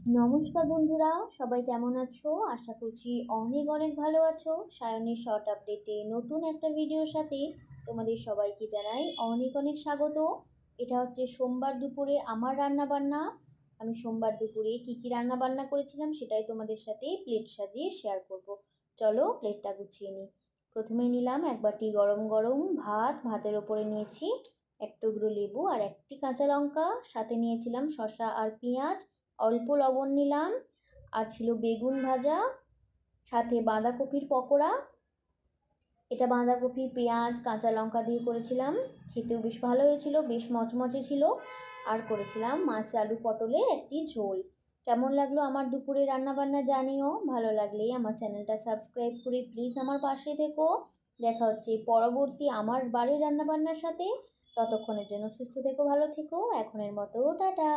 নমস্কার বন্ধুরা, সবাই কেমন আছো? আশা করছি অনেক অনেক ভালো আছো। সায়নের শর্ট আপডেটে নতুন একটা ভিডিওর সাথে তোমাদের সবাইকে জানাই অনেক অনেক স্বাগত। এটা হচ্ছে সোমবার দুপুরে আমার রান্না বান্না। আমি সোমবার দুপুরে কী রান্না বান্না করেছিলাম সেটাই তোমাদের সাথে প্লেট সাজিয়ে শেয়ার করব। চলো প্লেটটা গুছিয়ে নিই। প্রথমে নিলাম এক বাটি গরম গরম ভাত, ভাতের ওপরে নিয়েছি এক টুকরো লেবু আর একটি কাঁচা লঙ্কা, সাথে নিয়েছিলাম শসা আর পেঁয়াজ, অল্প লবণ নিলাম, আর ছিল বেগুন ভাজা, সাথে বাঁধাকপির পকোড়া। এটা বাঁধাকপি, পেঁয়াজ, কাঁচা লঙ্কা দিয়ে করেছিলাম, খেতেও বেশ ভালো হয়েছিল, বেশ মচমচে ছিল। আর করেছিলাম মাছ আলু পটলের একটি ঝোল। কেমন লাগলো আমার দুপুরে রান্নাবান্না জানিও। ভালো লাগলেই আমার চ্যানেলটা সাবস্ক্রাইব করে প্লিজ আমার পাশে থেকো। দেখা হচ্ছে পরবর্তী আমার বাড়ির রান্নাবান্নার সাথে। ততক্ষণের জন্য সুস্থ থেকো, ভালো থেকো। এখনের মতো টাটা।